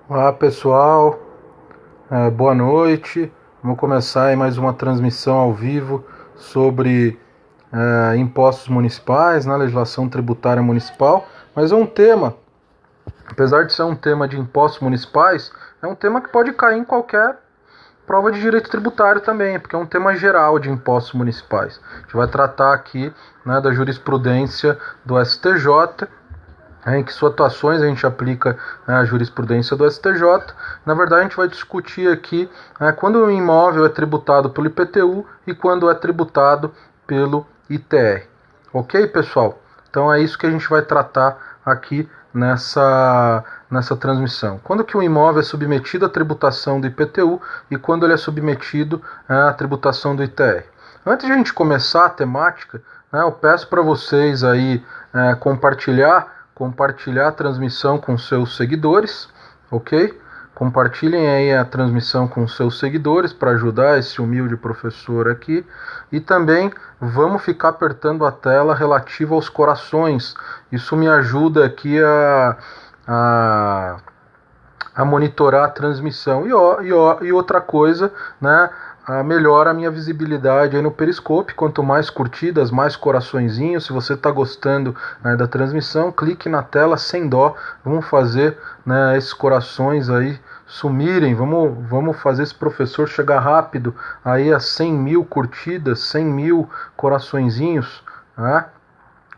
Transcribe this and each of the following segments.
Olá pessoal, boa noite. Vamos começar aí mais uma transmissão ao vivo sobre impostos municipais, na legislação tributária municipal. Mas é um tema, apesar de ser um tema de impostos municipais, é um tema que pode cair em qualquer prova de direito tributário também, porque é um tema geral de impostos municipais. A gente vai tratar aqui, né, da jurisprudência do STJ, em que suas atuações a gente aplica, né, a jurisprudência do STJ. Na verdade, a gente vai discutir aqui, quando o imóvel é tributado pelo IPTU e quando é tributado pelo ITR. Ok, pessoal? Então é isso que a gente vai tratar aqui nessa transmissão. Quando que um imóvel é submetido à tributação do IPTU e quando ele é submetido à tributação do ITR. Antes de a gente começar a temática, né, eu peço para vocês aí compartilhar a transmissão com seus seguidores, ok? Compartilhem aí a transmissão com seus seguidores para ajudar esse humilde professor aqui. E também vamos ficar apertando a tela relativa aos corações. Isso me ajuda aqui a monitorar a transmissão. E outra coisa, né? Melhora a minha visibilidade aí no Periscope. Quanto mais curtidas, mais coraçõezinhos. Se você está gostando, né, da transmissão, clique na tela sem dó. Vamos fazer, né, esses corações aí sumirem. Vamos fazer esse professor chegar rápido aí a 100 mil curtidas, 100 mil coraçõezinhos, né?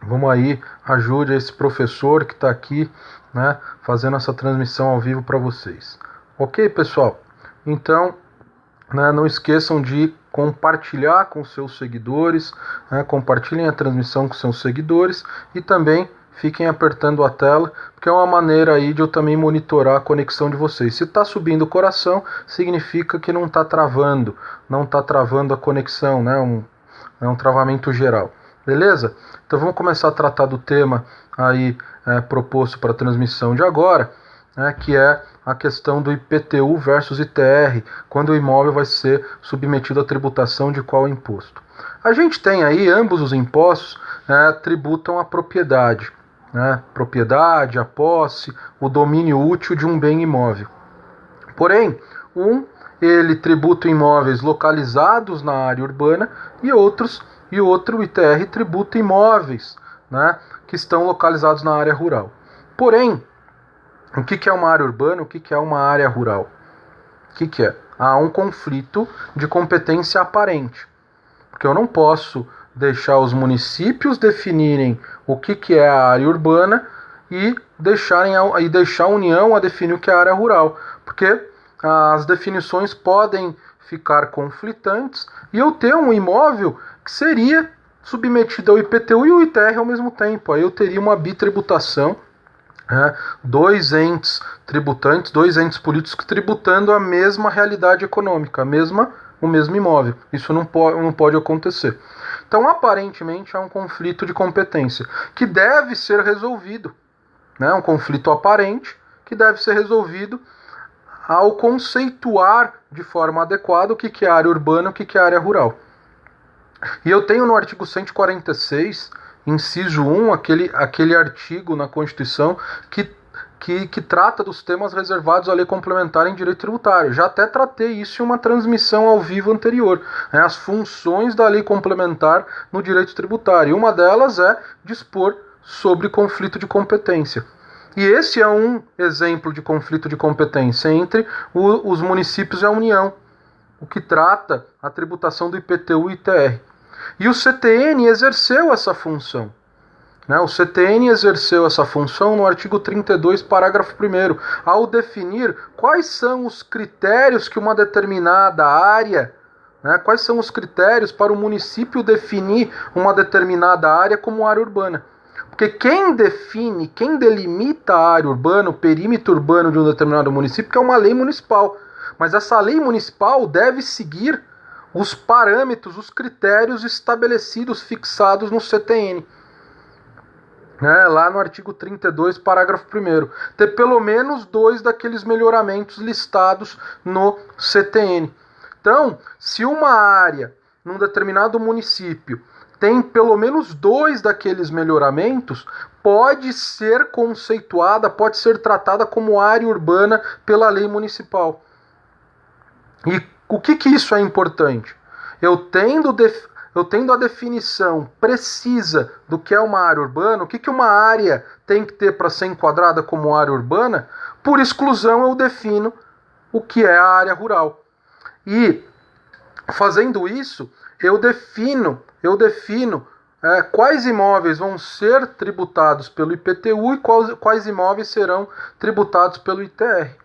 Vamos aí, ajude esse professor que está aqui, né, fazendo essa transmissão ao vivo para vocês. Ok, pessoal? Então, né, não esqueçam de compartilhar com seus seguidores, né, compartilhem a transmissão com seus seguidores e também fiquem apertando a tela, porque é uma maneira aí de eu também monitorar a conexão de vocês. Se está subindo o coração, significa que não está travando a conexão, né, é um travamento geral. Beleza? Então vamos começar a tratar do tema aí proposto para a transmissão de agora, né, que é a questão do IPTU versus ITR, quando o imóvel vai ser submetido à tributação de qual imposto. A gente tem aí, ambos os impostos tributam a propriedade, né, propriedade, a posse, o domínio útil de um bem imóvel. Porém, ele tributa imóveis localizados na área urbana e outro, o ITR, tributa imóveis, né, que estão localizados na área rural. Porém, o que é uma área urbana? O que é uma área rural? O que é? Há um conflito de competência aparente. Porque eu não posso deixar os municípios definirem o que é a área urbana e deixar a União a definir o que é a área rural. Porque as definições podem ficar conflitantes e eu ter um imóvel que seria submetido ao IPTU e ao ITR ao mesmo tempo. Aí eu teria uma bitributação, dois entes tributantes, dois entes políticos tributando a mesma realidade econômica, o mesmo imóvel. Isso não pode acontecer. Então, aparentemente, há um conflito de competência que deve ser resolvido. Né? Um conflito aparente que deve ser resolvido ao conceituar de forma adequada o que é área urbana e o que é área rural. E eu tenho no artigo 146, inciso 1, aquele artigo na Constituição que trata dos temas reservados à lei complementar em direito tributário. Já até tratei isso em uma transmissão ao vivo anterior, né, as funções da lei complementar no direito tributário. E uma delas é dispor sobre conflito de competência. E esse é um exemplo de conflito de competência entre os municípios e a União, o que trata a tributação do IPTU e ITR. E o CTN exerceu essa função. O CTN exerceu essa função no artigo 32, parágrafo 1º, ao definir quais são os critérios que uma determinada área, quais são os critérios para o município definir uma determinada área como área urbana. Porque quem delimita a área urbana, o perímetro urbano de um determinado município, é uma lei municipal. Mas essa lei municipal deve seguir os parâmetros, os critérios estabelecidos, fixados no CTN. Lá no artigo 32, parágrafo 1º. Ter pelo menos 2 daqueles melhoramentos listados no CTN. Então, se uma área, num determinado município, tem pelo menos 2 daqueles melhoramentos, pode ser conceituada, pode ser tratada como área urbana pela lei municipal. E o que isso é importante? Eu tendo a definição precisa do que é uma área urbana, o que uma área tem que ter para ser enquadrada como área urbana, por exclusão eu defino o que é a área rural. E fazendo isso, eu defino quais imóveis vão ser tributados pelo IPTU e quais imóveis serão tributados pelo ITR.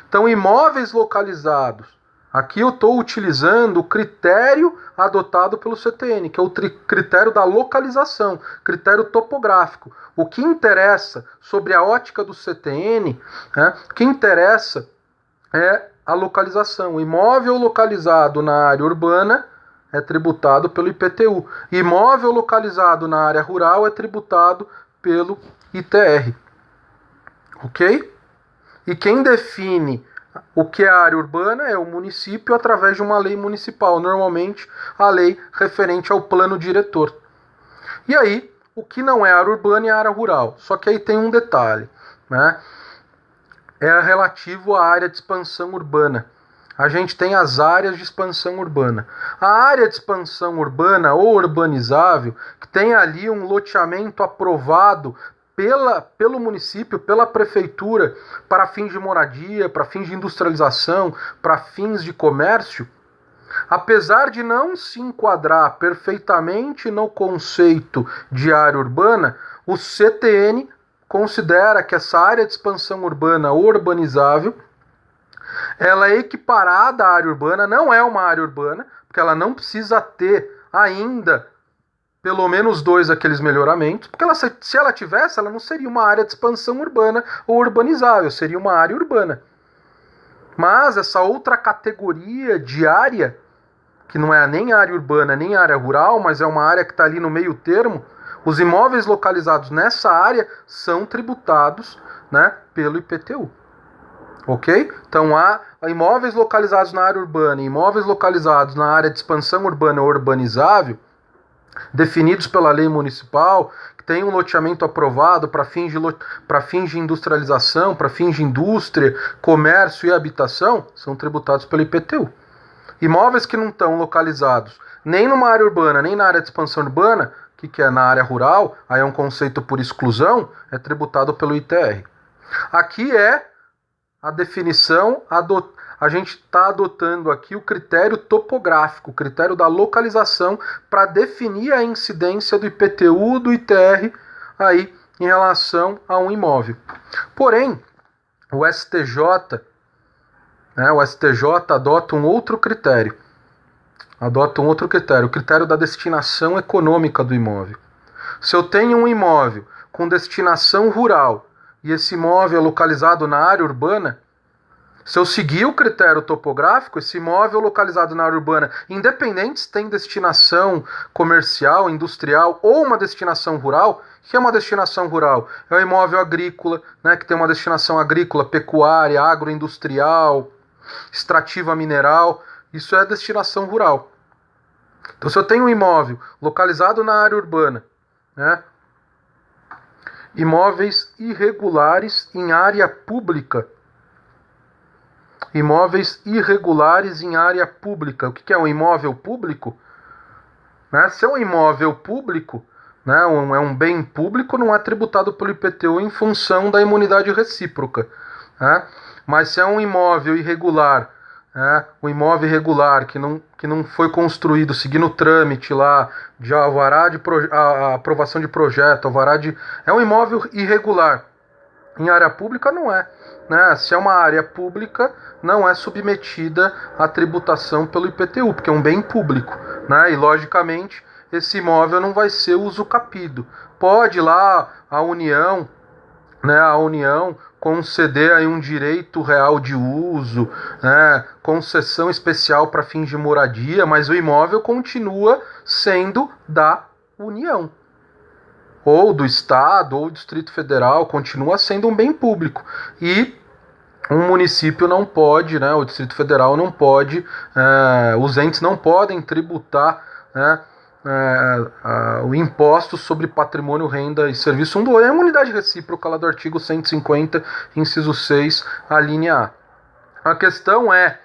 Então, imóveis localizados. Aqui eu estou utilizando o critério adotado pelo CTN, que é o critério da localização, critério topográfico. O que interessa sobre a ótica do CTN, o que interessa é a localização. O imóvel localizado na área urbana é tributado pelo IPTU. Imóvel localizado na área rural é tributado pelo ITR. Ok? E quem define o que é área urbana é o município através de uma lei municipal, normalmente a lei referente ao plano diretor. E aí, o que não é área urbana é área rural. Só que aí tem um detalhe, né? É relativo à área de expansão urbana. A gente tem as áreas de expansão urbana. A área de expansão urbana ou urbanizável, que tem ali um loteamento aprovado pelo município, pela prefeitura, para fins de moradia, para fins de industrialização, para fins de comércio, apesar de não se enquadrar perfeitamente no conceito de área urbana, o CTN considera que essa área de expansão urbana urbanizável, ela é equiparada à área urbana, não é uma área urbana, porque ela não precisa ter ainda pelo menos 2 daqueles melhoramentos, porque se ela tivesse, ela não seria uma área de expansão urbana ou urbanizável, seria uma área urbana. Mas essa outra categoria de área, que não é nem área urbana nem área rural, mas é uma área que está ali no meio termo, os imóveis localizados nessa área são tributados, né, pelo IPTU. Ok? Então há imóveis localizados na área urbana e imóveis localizados na área de expansão urbana ou urbanizável, definidos pela lei municipal, que tem um loteamento aprovado para fins de industrialização, para fins de indústria, comércio e habitação, são tributados pelo IPTU. Imóveis que não estão localizados nem numa área urbana, nem na área de expansão urbana, que é na área rural, aí é um conceito por exclusão, é tributado pelo ITR. Aqui é a definição, a gente está adotando aqui o critério topográfico, o critério da localização, para definir a incidência do IPTU, do ITR, aí em relação a um imóvel. Porém, o STJ adota um outro critério. O critério da destinação econômica do imóvel. Se eu tenho um imóvel com destinação rural e esse imóvel é localizado na área urbana, se eu seguir o critério topográfico, esse imóvel localizado na área urbana, independente se tem destinação comercial, industrial ou uma destinação rural, que é uma destinação rural? É um imóvel agrícola, né, que tem uma destinação agrícola, pecuária, agroindustrial, extrativa mineral, isso é destinação rural. Então, se eu tenho um imóvel localizado na área urbana, né, imóveis irregulares em área pública. Imóveis irregulares em área pública. O que é um imóvel público? Né? Se é um imóvel público, né, é um bem público, não é tributado pelo IPTU em função da imunidade recíproca. Né? Mas se é um imóvel irregular, o imóvel irregular que não foi construído seguindo o trâmite lá de alvará de a aprovação de projeto, é um imóvel irregular. Em área pública não é. Né? Se é uma área pública, não é submetida à tributação pelo IPTU, porque é um bem público. Né? E, logicamente, esse imóvel não vai ser usucapido. Pode lá a União conceder aí um direito real de uso, né, concessão especial para fins de moradia, mas o imóvel continua sendo da União, ou do Estado, ou do Distrito Federal, continua sendo um bem público. E um município não pode, né, o Distrito Federal não pode, os entes não podem tributar, né, o imposto sobre patrimônio, renda e serviço 1 do é uma unidade recíproca lá do artigo 150, inciso 6, a linha A. A questão é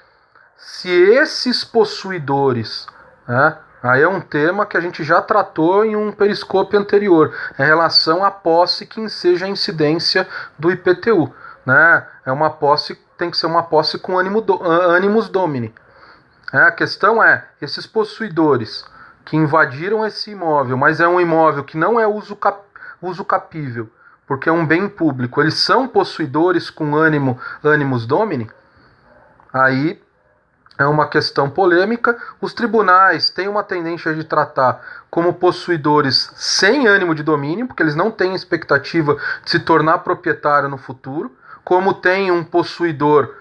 se esses possuidores, né, aí é um tema que a gente já tratou em um periscópio anterior, em relação à posse que enseja a incidência do IPTU. Né? É uma posse, tem que ser uma posse com animus domini. A questão é, esses possuidores que invadiram esse imóvel, mas é um imóvel que não é uso capível, porque é um bem público, eles são possuidores com animus domini? Aí é uma questão polêmica. Os tribunais têm uma tendência de tratar como possuidores sem ânimo de domínio, porque eles não têm expectativa de se tornar proprietário no futuro, como tem um possuidor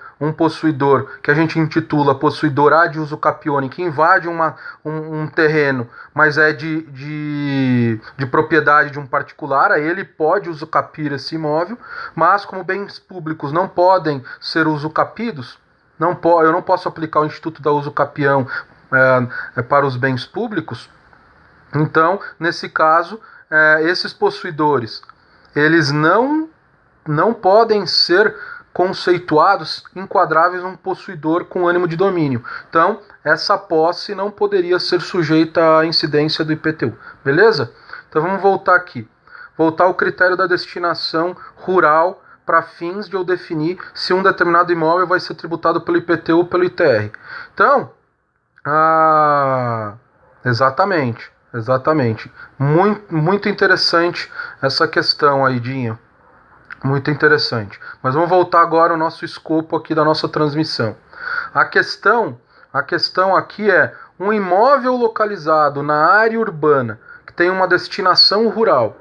que a gente intitula possuidor ad uso capione, que invade um terreno, mas é de propriedade de um particular, aí ele pode usucapir esse imóvel, mas como bens públicos não podem ser usucapidos, eu não posso aplicar o Instituto da Usucapião para os bens públicos. Então, nesse caso, esses possuidores, eles não podem ser conceituados enquadráveis num possuidor com ânimo de domínio. Então, essa posse não poderia ser sujeita à incidência do IPTU. Beleza? Então, vamos voltar aqui. Voltar ao critério da destinação rural para fins de eu definir se um determinado imóvel vai ser tributado pelo IPTU ou pelo ITR. Então, exatamente. Muito interessante essa questão aí, Dinho. Muito interessante. Mas vamos voltar agora ao nosso escopo aqui da nossa transmissão. A questão aqui é um imóvel localizado na área urbana que tem uma destinação rural.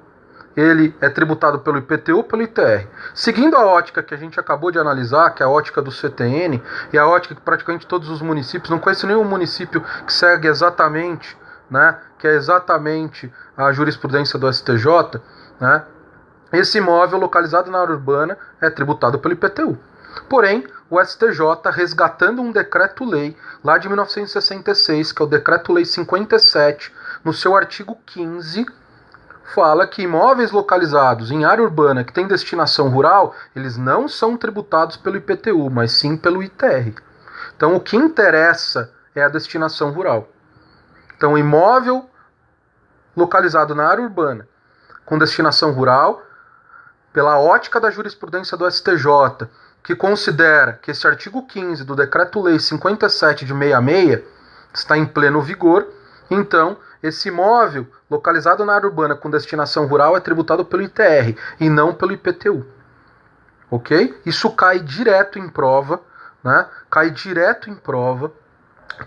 Ele é tributado pelo IPTU ou pelo ITR. Seguindo a ótica que a gente acabou de analisar, que é a ótica do CTN, e a ótica que praticamente todos os municípios, não conheço nenhum município que segue exatamente, né, que é exatamente a jurisprudência do STJ, né, esse imóvel localizado na área urbana é tributado pelo IPTU. Porém, o STJ, resgatando um decreto-lei lá de 1966, que é o Decreto-Lei 57, no seu artigo 15, fala que imóveis localizados em área urbana que tem destinação rural, eles não são tributados pelo IPTU, mas sim pelo ITR. Então, o que interessa é a destinação rural. Então, imóvel localizado na área urbana com destinação rural, pela ótica da jurisprudência do STJ, que considera que esse artigo 15 do Decreto-Lei 57 de 66 está em pleno vigor, então esse imóvel localizado na área urbana com destinação rural é tributado pelo ITR e não pelo IPTU. Ok? Isso cai direto em prova, né? Cai direto em prova,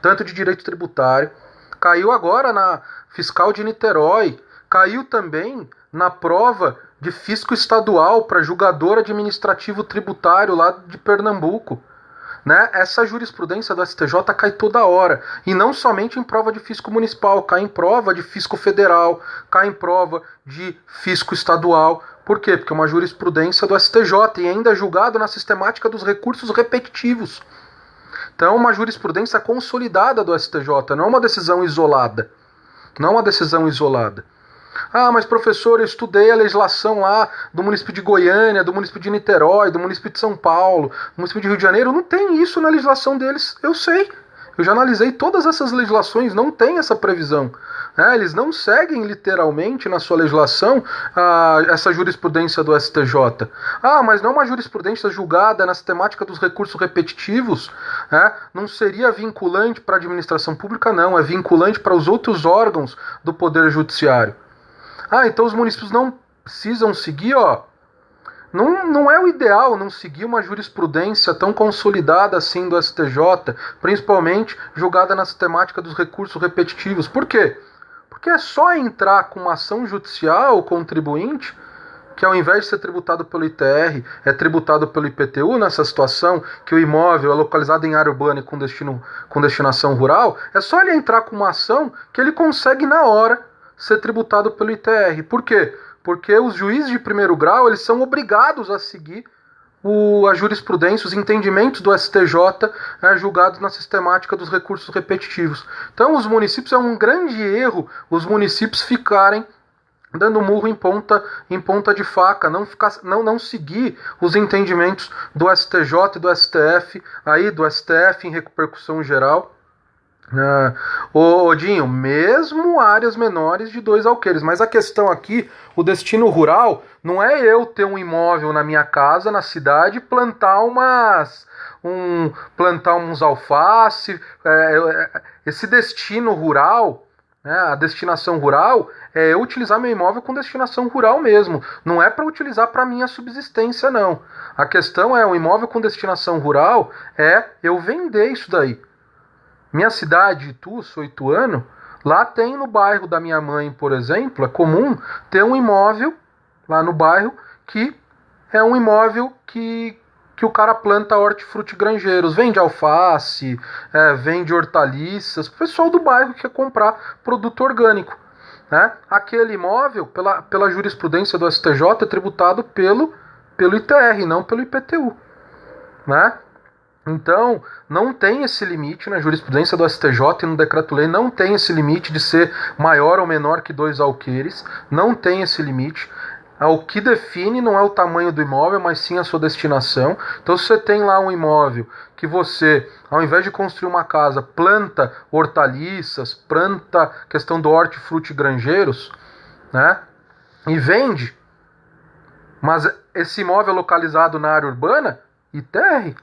tanto de direito tributário, caiu agora na fiscal de Niterói, caiu também na prova de fisco estadual para julgador administrativo tributário lá de Pernambuco. Né? Essa jurisprudência do STJ cai toda hora. E não somente em prova de fisco municipal, cai em prova de fisco federal, cai em prova de fisco estadual. Por quê? Porque é uma jurisprudência do STJ e ainda é julgado na sistemática dos recursos repetitivos. Então é uma jurisprudência consolidada do STJ, não é uma decisão isolada. Não é uma decisão isolada. Ah, mas professor, eu estudei a legislação lá do município de Goiânia, do município de Niterói, do município de São Paulo, do município de Rio de Janeiro. Não tem isso na legislação deles, eu sei. Eu já analisei todas essas legislações, não tem essa previsão. Eles não seguem literalmente na sua legislação essa jurisprudência do STJ. Ah, mas não é uma jurisprudência julgada na sistemática dos recursos repetitivos? Não seria vinculante para a administração pública? Não, é vinculante para os outros órgãos do Poder Judiciário. Ah, então os municípios não precisam seguir, Não é o ideal não seguir uma jurisprudência tão consolidada assim do STJ, principalmente julgada na sistemática dos recursos repetitivos. Por quê? Porque é só entrar com uma ação judicial o contribuinte, que ao invés de ser tributado pelo ITR, é tributado pelo IPTU nessa situação, que o imóvel é localizado em área urbana e com destinação rural, é só ele entrar com uma ação que ele consegue na hora ser tributado pelo ITR. Por quê? Porque os juízes de primeiro grau eles são obrigados a seguir a jurisprudência, os entendimentos do STJ julgados na sistemática dos recursos repetitivos. Então, os municípios, é um grande erro os municípios ficarem dando murro em ponta de faca, não seguir os entendimentos do STJ e do STF, aí do STF em repercussão geral. Odinho, mesmo áreas menores de 2 alqueires, mas a questão aqui, o destino rural, não é eu ter um imóvel na minha casa, na cidade, plantar uns alface, esse destino rural, né, a destinação rural, é eu utilizar meu imóvel com destinação rural mesmo, não é para utilizar para minha subsistência, não. A questão é, o imóvel com destinação rural é eu vender isso daí. Minha cidade, Itu, sou ituano, lá tem no bairro da minha mãe, por exemplo, é comum ter um imóvel lá no bairro que é um imóvel que o cara planta hortifrutigranjeiros, vende alface, vende hortaliças, o pessoal do bairro que quer comprar produto orgânico. Né? Aquele imóvel, pela jurisprudência do STJ, é tributado pelo ITR, não pelo IPTU. Né? Então, não tem esse limite na jurisprudência do STJ e no decreto-lei, não tem esse limite de ser maior ou menor que 2 alqueires, não tem esse limite. O que define não é o tamanho do imóvel, mas sim a sua destinação. Então, se você tem lá um imóvel que você, ao invés de construir uma casa, planta hortaliças, planta questão do hortifrutigranjeiros, né, e vende, mas esse imóvel é localizado na área urbana, ITR.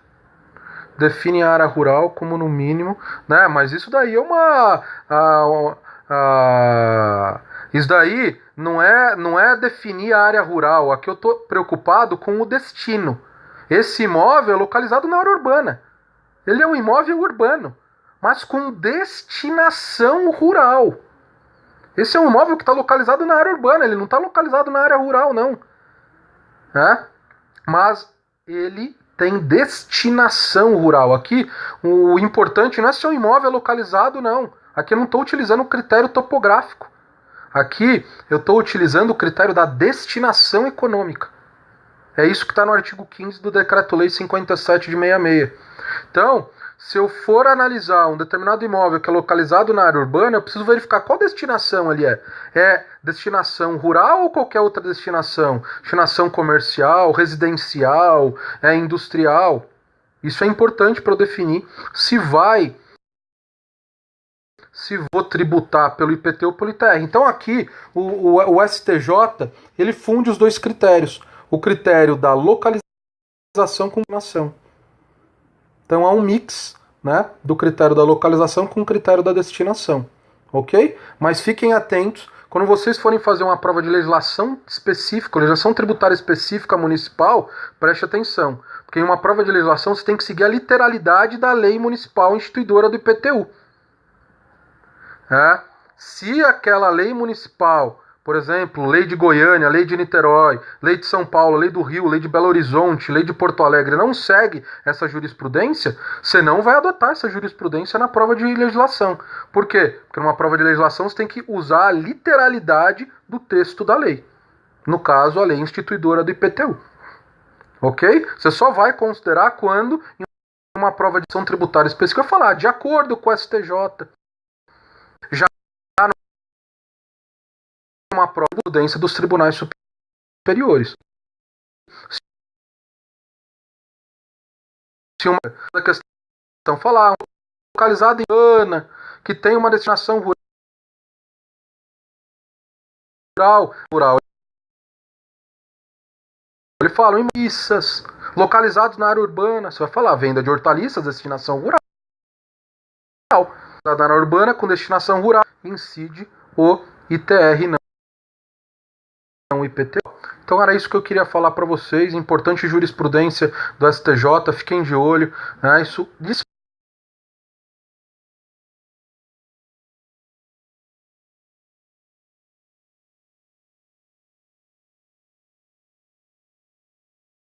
Define a área rural como no mínimo, né? Mas isso daí é isso daí não é definir a área rural. Aqui eu estou preocupado com o destino. Esse imóvel é localizado na área urbana. Ele é um imóvel urbano, mas com destinação rural. Esse é um imóvel que está localizado na área urbana, ele não está localizado na área rural, não. Mas ele tem destinação rural. Aqui, o importante não é se o imóvel é localizado, não. Aqui eu não estou utilizando o critério topográfico. Aqui eu estou utilizando o critério da destinação econômica. É isso que está no artigo 15 do Decreto-Lei 57 de 66. Então, se eu for analisar um determinado imóvel que é localizado na área urbana, eu preciso verificar qual destinação ele é. É destinação rural ou qualquer outra destinação? Destinação comercial, residencial, industrial? Isso é importante para eu definir se vou tributar pelo IPT ou pelo ITR. Então aqui o STJ ele funde os dois critérios. O critério da localização com destinação. Então há um mix, né, do critério da localização com o critério da destinação, ok? Mas fiquem atentos, quando vocês forem fazer uma prova de legislação específica, legislação tributária específica municipal, preste atenção, porque em uma prova de legislação você tem que seguir a literalidade da lei municipal instituidora do IPTU. Se aquela lei municipal, por exemplo, lei de Goiânia, lei de Niterói, lei de São Paulo, lei do Rio, lei de Belo Horizonte, lei de Porto Alegre, não segue essa jurisprudência, você não vai adotar essa jurisprudência na prova de legislação. Por quê? Porque numa prova de legislação você tem que usar a literalidade do texto da lei. No caso, a lei instituidora do IPTU. Ok? Você só vai considerar quando, em uma prova de ação tributária específica, eu falar de acordo com o STJ. Já uma prova de prudência dos tribunais superiores. Se uma questão falar localizada em Ana, que tem uma destinação rural, ele fala em missas, localizados na área urbana, você vai falar venda de hortaliças, destinação rural. Na área urbana com destinação rural, incide o ITR, não o IPTU. Então era isso que eu queria falar para vocês. Importante jurisprudência do STJ, fiquem de olho. Isso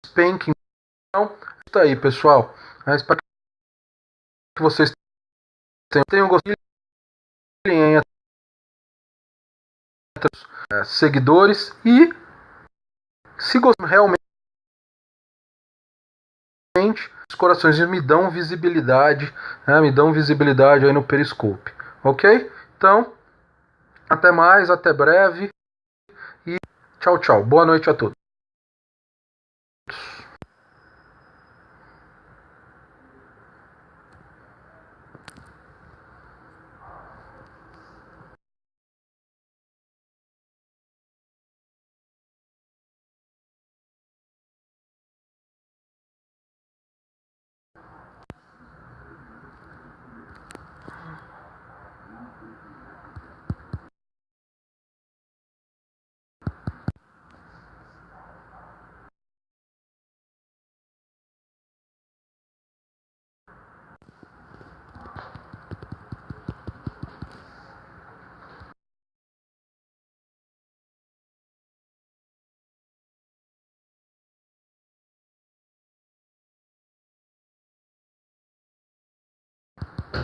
despenque. Então, isso aí, pessoal. Espero que vocês tenham gostado. Seguidores e se gostam realmente Os corações me dão visibilidade, né, me dão visibilidade aí no Periscope, ok? Então, até mais, até breve e tchau, tchau. Boa noite a todos.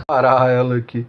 Parar ela aqui.